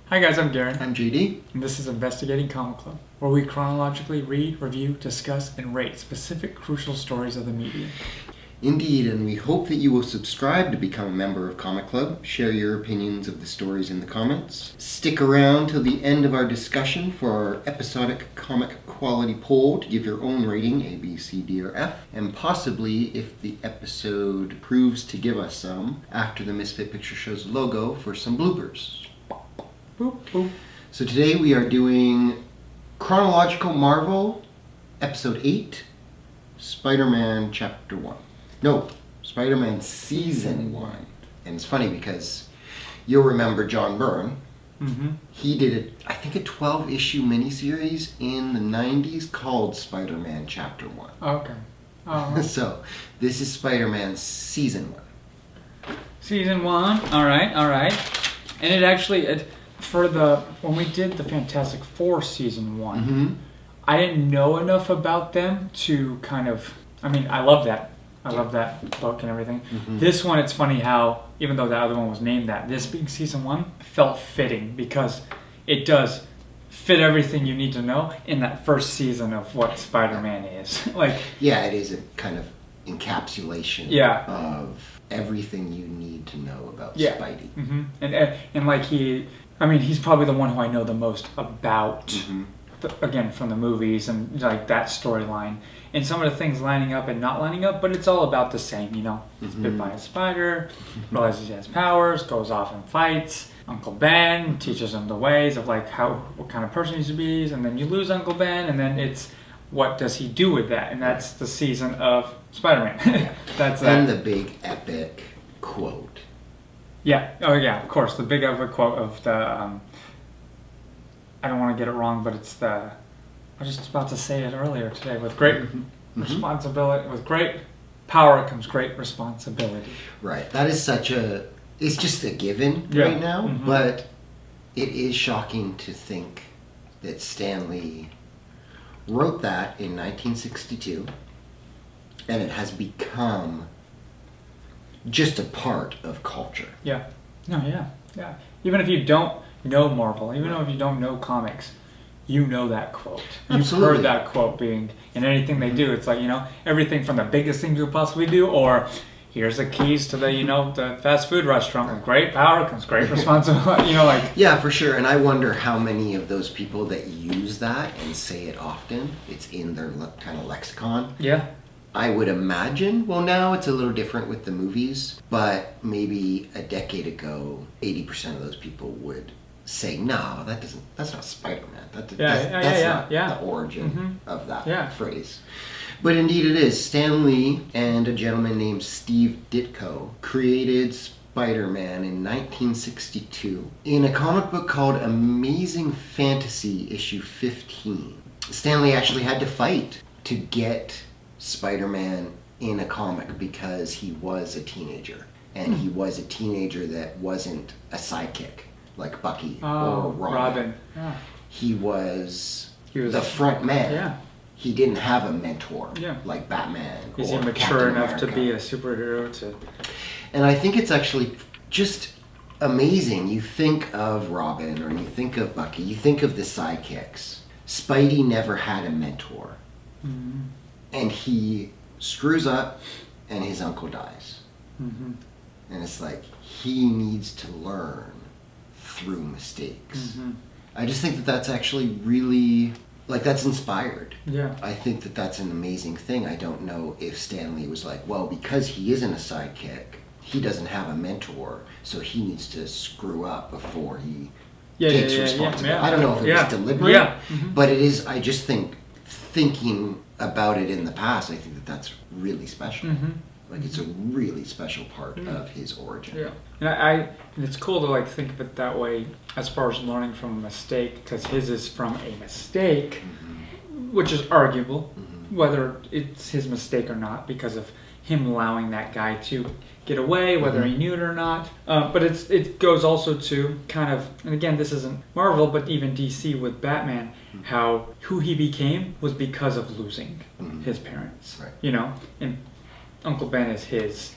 Hi guys, I'm Garen. I'm JD. And this is Investigating Comic Club, where we chronologically read, review, discuss, and rate specific crucial stories of the media. Indeed, and we hope that you will subscribe to become a member of Comic Club, share your opinions of the stories in the comments, stick around till the end of our discussion for our episodic comic quality poll to give your own rating, A, B, C, D, or F, and possibly, if the episode proves to give us some, after the Misfit Picture Show's logo for some bloopers. Boop, boop. So today we are doing Chronological Marvel, Episode 8, Spider-Man Chapter 1. No, Spider-Man Season 1. And it's funny because you'll remember John Byrne. Mm-hmm. He did, I think, a 12-issue miniseries in the 90s called Spider-Man Chapter 1. Okay. Oh. So, this is Spider-Man Season 1. Season 1. Alright. And it actually, when we did the Fantastic Four Season 1, Mm-hmm. I didn't know enough about them to kind of, I love that. I love that book and everything. Mm-hmm. This one, it's funny how, even though the other one was named that, this being Season 1 felt fitting because it does fit everything you need to know in that first season of what Spider-Man is. Yeah, it is a kind of encapsulation of everything you need to know about Spidey. Mm-hmm. And he's probably the one who I know the most about, again, from the movies and like that storyline. And some of the things lining up and not lining up, but it's all about the same, you know. It's bit by a spider, realizes he has powers, goes off and fights. Uncle Ben teaches him the ways of like what kind of person he should be, and then you lose Uncle Ben, and then it's what does he do with that, and that's the season of Spider-Man. That's and the big epic quote. Yeah. Oh yeah. Of course, the big epic quote of the. I don't want to get it wrong, but it's the. I was just about to say it earlier today. With great responsibility, with great power comes great responsibility. Right. That is it's just a given right now, but it is shocking to think that Stan Lee wrote that in 1962, and it has become just a part of culture. Yeah. No, yeah. Even if you don't know Marvel, even if you don't know comics, you know that quote. Absolutely. You've heard that quote being in anything they do. It's like, everything from the biggest thing you could possibly do, or here's the keys to the, the fast food restaurant. With great power comes great responsibility. Yeah, for sure. And I wonder how many of those people that use that and say it often, it's in their kind of lexicon. Yeah. I would imagine, well, now it's a little different with the movies, but maybe a decade ago, 80% of those people would say, no, that's not Spider-Man. That's not the origin of that phrase. But indeed it is. Stan Lee and a gentleman named Steve Ditko created Spider-Man in 1962 in a comic book called Amazing Fantasy issue 15. Stan Lee actually had to fight to get Spider-Man in a comic because he was a teenager. And he was a teenager that wasn't a sidekick like Bucky or Robin. Yeah. He was the front man. Yeah. He didn't have a mentor like Batman. Is or he mature Captain enough America. to be a superhero to? And I think it's actually just amazing. You think of Robin or you think of Bucky, you think of the sidekicks. Spidey never had a mentor. Mm-hmm. And he screws up and his uncle dies. Mm-hmm. And it's like he needs to learn through mistakes. Mm-hmm. I just think that that's actually really, that's inspired. Yeah. I think that that's an amazing thing. I don't know if Stan Lee was like, well, because he isn't a sidekick, he doesn't have a mentor, so he needs to screw up before he takes responsibility. Yeah. I don't know if it was deliberate, Mm-hmm. but it is, I just think, thinking about it in the past, I think that that's really special. Mm-hmm. It's a really special part of his origin. Yeah. And it's cool to think of it that way as far as learning from a mistake, because his is from a mistake, which is arguable, whether it's his mistake or not, because of him allowing that guy to get away, whether he knew it or not. But it goes also to kind of, and again, this isn't Marvel, but even DC with Batman, who he became was because of losing his parents. Right. And Uncle Ben is his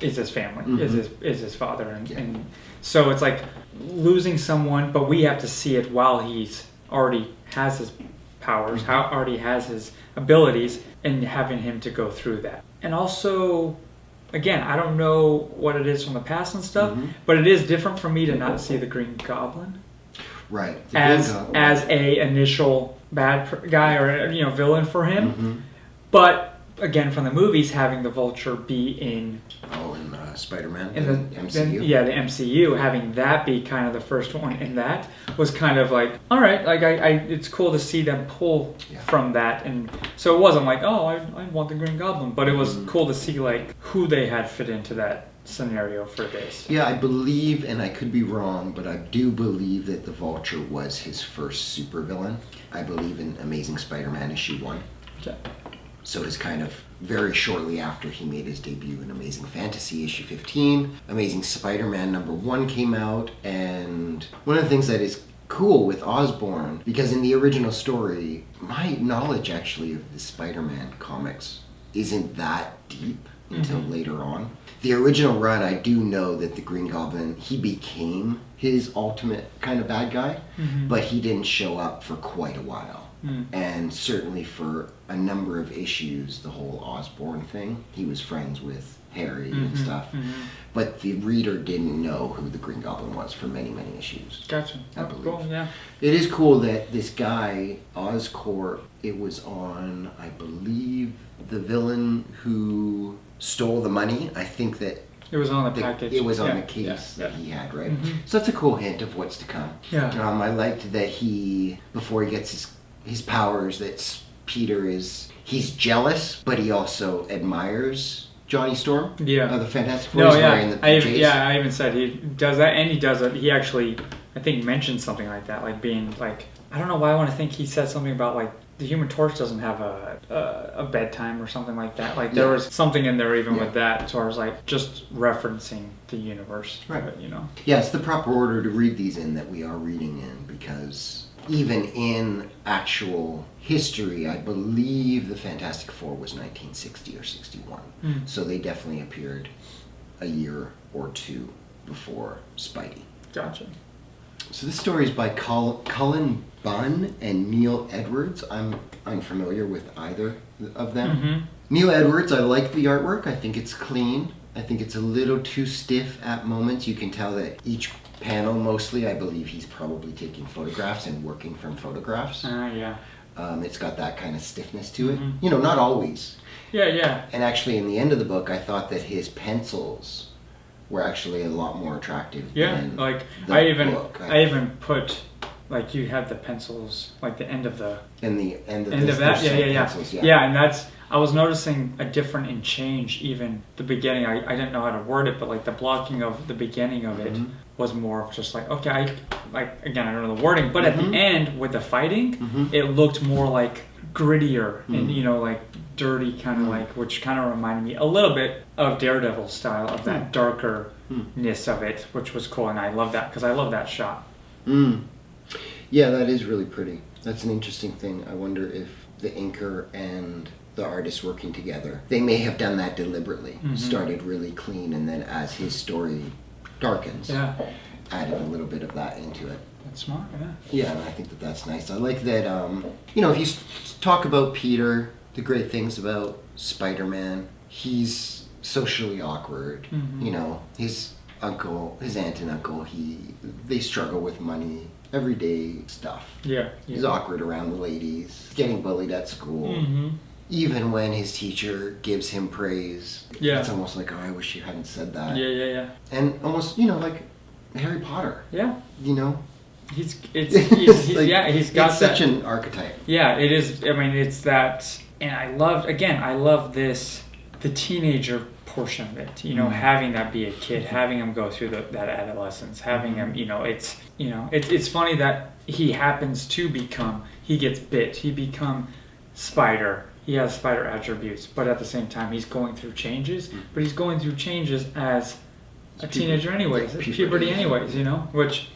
is his family, is his father, and so it's like losing someone, but we have to see it while he's already has his powers, already has his abilities, and having him to go through that. And also, again, I don't know what it is from the past and stuff, but it is different for me to not see the Green Goblin, right? As a initial bad guy or villain for him, but again, from the movies, having the Vulture be in Spider-Man in the MCU, the MCU, having that be kind of the first one in that was kind of like, all right, like it's cool to see them pull from that, and so it wasn't like, oh, I want the Green Goblin, but it was cool to see like who they had fit into that scenario for this. Yeah, I believe, and I could be wrong, but I do believe that the Vulture was his first supervillain. I believe in Amazing Spider-Man issue 1. Okay. So it's kind of very shortly after he made his debut in Amazing Fantasy issue 15. Amazing Spider-Man number 1 came out, and one of the things that is cool with Osborn, because in the original story, my knowledge actually of the Spider-Man comics isn't that deep until later on. The original run, I do know that the Green Goblin, he became his ultimate kind of bad guy, but he didn't show up for quite a while. And certainly for a number of issues, the whole Osborn thing, he was friends with Harry and stuff. But the reader didn't know who the Green Goblin was for many, many issues. Gotcha. I believe. Cool, yeah. It is cool that this guy, Oscorp, it was on, I believe, the villain who stole the money. I think that it was on the package. It was on the case that he had, right? So that's a cool hint of what's to come. Yeah. I liked that he, before he gets his powers, that Peter he's jealous, but he also admires Johnny Storm. Yeah. Of the Fantastic Four. I even said he does that, and he does it. He actually, I think, mentioned something like that, like being like, I don't know why I want to think he said something about like the Human Torch doesn't have a bedtime or something like that. Like there was something in there even with that, as far as like just referencing the universe, right? Yeah, it's the proper order to read these in that we are reading in, because even in actual history, I believe the Fantastic Four was 1960 or 61. So they definitely appeared a year or two before Spidey. Gotcha. So this story is by Cullen Bunn and Neil Edwards. I'm unfamiliar with either of them. Neil Edwards, I like the artwork. I think it's clean. I think it's a little too stiff at moments. You can tell that each panel, mostly, I believe he's probably taking photographs and working from photographs. It's got that kind of stiffness to it. Not always. Yeah. And actually, in the end of the book, I thought that his pencils were actually a lot more attractive. Than like the book. I even put, like, you have the pencils, like the end of the... And the end of that? Pencils, yeah, and that's... I was noticing a difference in change, even the beginning. I didn't know how to word it, but like the blocking of the beginning of it was more of just like, okay, again, I don't know the wording, but at the end with the fighting, it looked more like grittier and, like dirty kind of like, which kind of reminded me a little bit of Daredevil style, of that darkerness of it, which was cool. And I love that, because I love that shot. Yeah, that is really pretty. That's an interesting thing. I wonder if the inker and the artists working together, they may have done that deliberately. Started really clean, and then as his story darkens, added a little bit of that into it. That's smart, Yeah, and I think that that's nice. I like that, if you talk about Peter, the great things about Spider-Man, he's socially awkward. His aunt and uncle, they struggle with money, everyday stuff. He's awkward around the ladies, getting bullied at school. Even when his teacher gives him praise, it's almost like, oh, I wish you hadn't said that. Yeah. And almost, like Harry Potter. He's got it's that. Such an archetype. Yeah, it is. I mean, it's that, and I love this, the teenager portion of it. Having that be a kid, having him go through that adolescence, having him, it's funny that he happens to become, he gets bit, he become Spider. He has spider attributes, but at the same time, he's going through changes. But he's going through changes as a teenager anyways, puberty anyways, which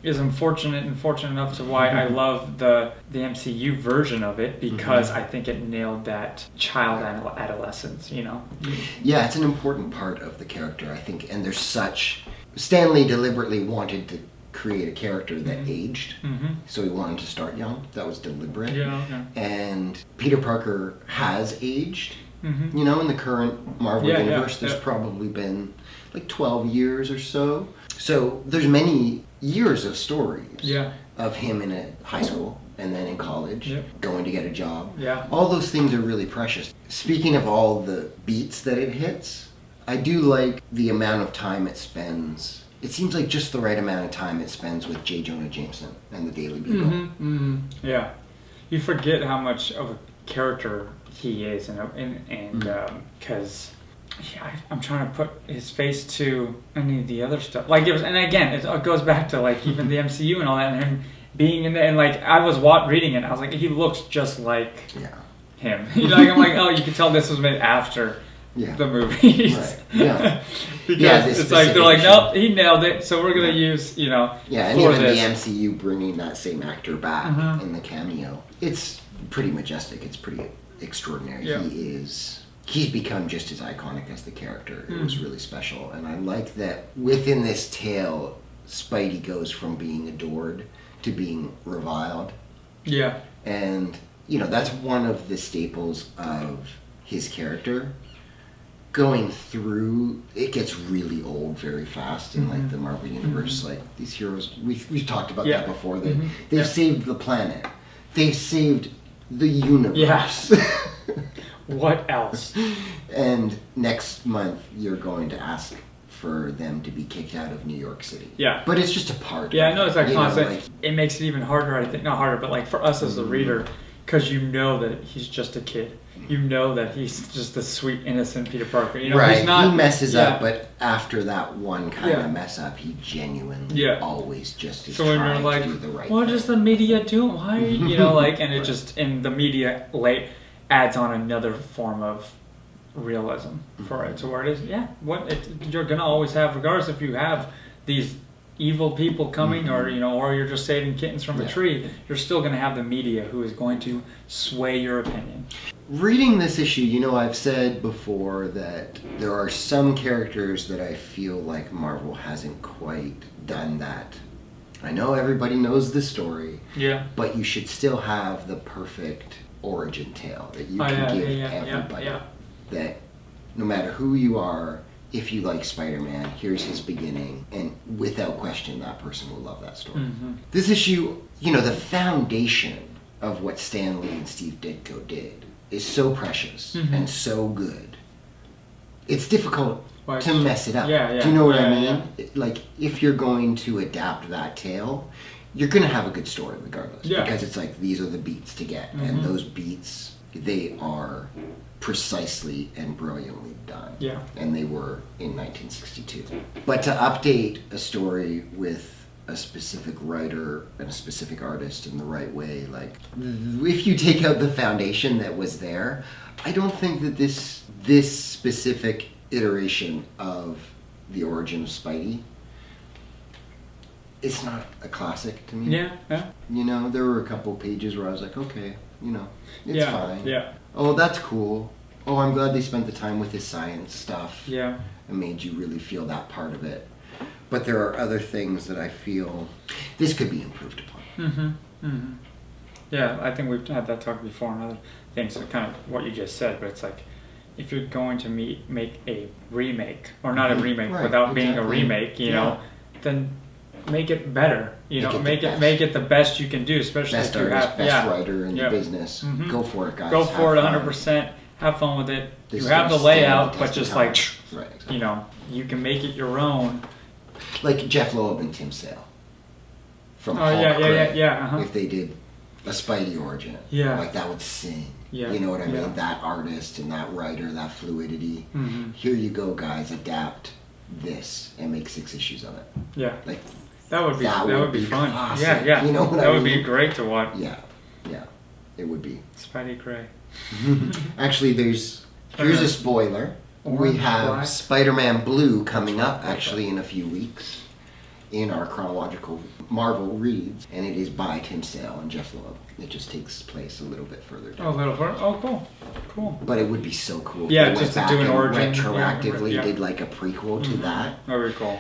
is unfortunate and fortunate enough to why I love the MCU version of it, because I think it nailed that child adolescence, you know? Yeah, it's an important part of the character, I think, and there's such... Stanley deliberately wanted to create a character that aged, so he wanted to start young. That was deliberate. Yeah, okay. And Peter Parker has aged. You know, in the current Marvel universe, there's probably been like 12 years or so. So there's many years of stories of him in a high school and then in college, going to get a job. Yeah. All those things are really precious. Speaking of all the beats that it hits, I do like the amount of time it spends. It seems like just the right amount of time it spends with J. Jonah Jameson and the Daily Beagle. Yeah. You forget how much of a character he is, and because I'm trying to put his face to any of the other stuff. Like and again, it goes back to like even the MCU and all that, and him being in there. And like I was reading it, I was like, he looks just like him. You know, like, I'm like, oh, you can tell this was made after the movies. Right. Yeah. Because it's like they're like, nope, he nailed it. So we're gonna use, you know, and even the MCU bringing that same actor back in the cameo. It's pretty majestic. It's pretty extraordinary. Yeah. He's become just as iconic as the character. It was really special, and I like that within this tale, Spidey goes from being adored to being reviled. Yeah. And you know, that's one of the staples of his character. Going through, it gets really old very fast in like the Marvel universe. Like these heroes, we've talked about that before. They've saved the planet. They've saved the universe. What else? And next month you're going to ask for them to be kicked out of New York City. Yeah. But it's just a part. Yeah, I know it's like constant. It makes it even harder, I think. Not harder, but like for us as the reader, because you know that he's just a kid. You know that he's just a sweet, innocent Peter Parker. You know, right. He's not, he messes up, but after that one kind of mess up, he genuinely always just is trying to do the right thing. What does the media do? Why? You know, like, and it just, in the media adds on another form of realism for it. So where it is, you're going to always have, regardless if you have these evil people coming or, you know, or you're just saving kittens from a tree, you're still going to have the media who is going to sway your opinion. Reading this issue, you know, I've said before that there are some characters that I feel like Marvel hasn't quite done that. I know everybody knows the story, but you should still have the perfect origin tale that you can give everybody. That no matter who you are, if you like Spider-Man, here's his beginning, and without question, that person will love that story. This issue, you know, the foundation of what Stan Lee and Steve Ditko did is so precious and so good. It's difficult to mess it up. Do you know what I mean? Like, if you're going to adapt that tale, you're going to have a good story regardless. Because it's like, these are the beats to get. And those beats, they are precisely and brilliantly done. And they were in 1962. But to update a story with a specific writer and a specific artist in the right way, like, if you take out the foundation that was there, I don't think that this specific iteration of the origin of Spidey, it's not a classic to me. You know, there were a couple pages where I was like, okay, you know, it's fine. Oh, that's cool. Oh, I'm glad they spent the time with his science stuff. It made you really feel that part of it. But there are other things that I feel this could be improved upon. Yeah, I think we've had that talk before on other things, so kind of what you just said, but it's like, if you're going to make a remake, or not a remake without being a remake, you know, then make it better. You know, make it the best you can do, especially best if you artist, have best writer in the business. Go for it, guys. Go for it 100%. Have fun with it. You have the layout, but just like, you know, you can make it your own. Like Jeff Loeb and Tim Sale from Hulk Gray. If they did a Spidey origin, like that would sing. You know what I mean? That artist and that writer, that fluidity. Here you go, guys. Adapt this and make 6 issues of it. Like that would be fun. Classic. You know what I mean? That would be great to watch. It would be. Spidey Gray. Actually, here's a spoiler. We have Spider-Man Blue coming up actually in a few weeks in our chronological Marvel reads, and it is by Tim Sale and Jeff Loeb. It just takes place a little bit further down. Oh, a little further. Oh, cool. Cool. But it would be so cool if Yeah, they just went to back do an and origin. retroactively Yeah. did like a prequel to that. Very cool.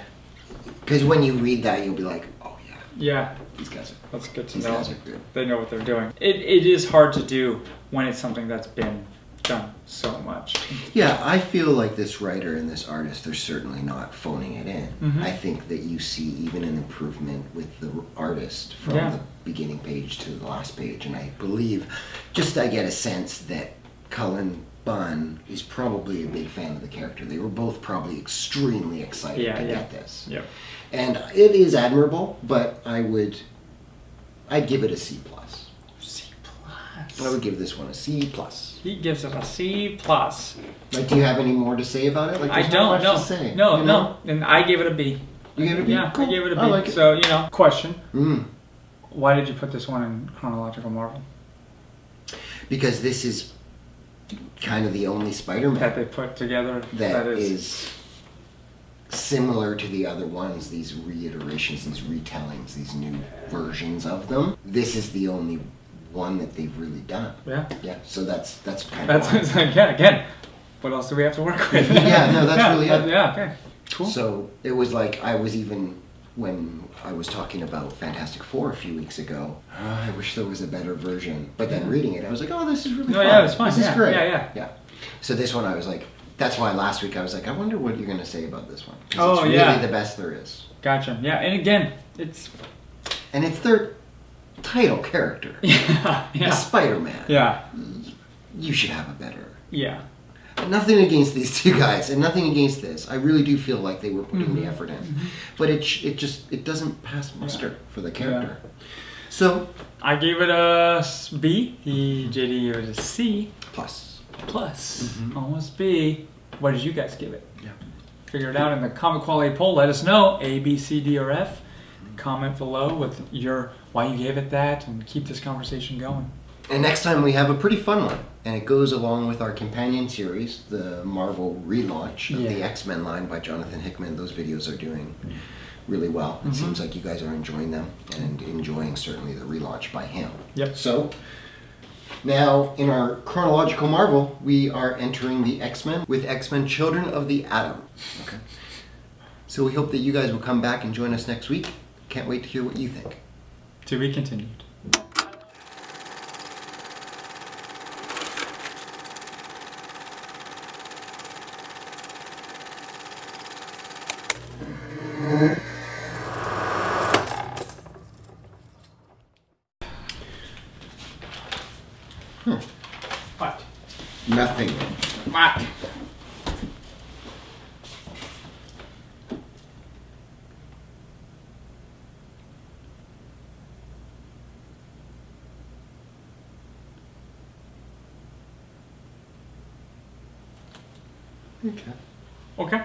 Because when you read that, you'll be like, oh yeah, Yeah. these guys are That's good to these know. guys are good. They know what they're doing. It is hard to do when it's something that's been done so much. Yeah, I feel like this writer and this artist, they're certainly not phoning it in. Mhm. I think that you see even an improvement with the artist from Yeah. the beginning page to the last page. And I believe, I get a sense that Cullen Bunn is probably a big fan of the character. They were both probably extremely excited Yeah, to yeah. get this. Yep. And it is admirable, but I'd give it a C+. C+. I would give this one a C+. He gives it a C+. plus. Like, do you have any more to say about it? Like, I there's don't. not No. much to say. No. you No. know? And I gave it a B. You gave it a B? Yeah, Cool. I gave it a B. I like it. So question: Mm. why did you put this one in chronological Marvel Because this is kind of the only Spider-Man that they put together? that is similar to the other ones, these reiterations, these retellings, these new versions of them. This is the only one that they've really done. Yeah. Yeah, so that's kind That's of why. it's like, yeah. Again, what else do we have to work with? Yeah, no, that's really it. Yeah. Okay. Cool. So it was like, I was even, when I was talking about Fantastic Four a few weeks ago, I wish there was a better version. But then reading it, I was like, oh, this is really No, fun. yeah, it's fun. This is Yeah, great. yeah. So this one, I was like, that's why last week I was like, I wonder what you're going to say about this one. 'Cause Oh, it's really yeah. the best there is. Gotcha. Yeah. And again, it's And it's their title character. yeah. The Spider-Man. Yeah. You should have a better. Yeah. Nothing against these two guys, and nothing against this. I really do feel like they were putting the effort in, but it doesn't pass muster for the character. So I gave it a B. JD gave it a C plus. plus. Almost B. What did you guys give it? Yeah. Figure it out in the comic quality poll. Let us know. A, B, C, D, or F. Comment below with your why you gave it that, and keep this conversation going. And next time we have a pretty fun one, and it goes along with our companion series, the Marvel relaunch of the X-Men line by Jonathan Hickman. Those videos are doing really well. It seems like you guys are enjoying them, and enjoying certainly the relaunch by him. Yep. So now in our chronological Marvel, we are entering the X-Men with X-Men Children of the Atom. Okay. So we hope that you guys will come back and join us next week. Can't wait to hear what you think. To be continued. What? Nothing. What? Okay. Okay.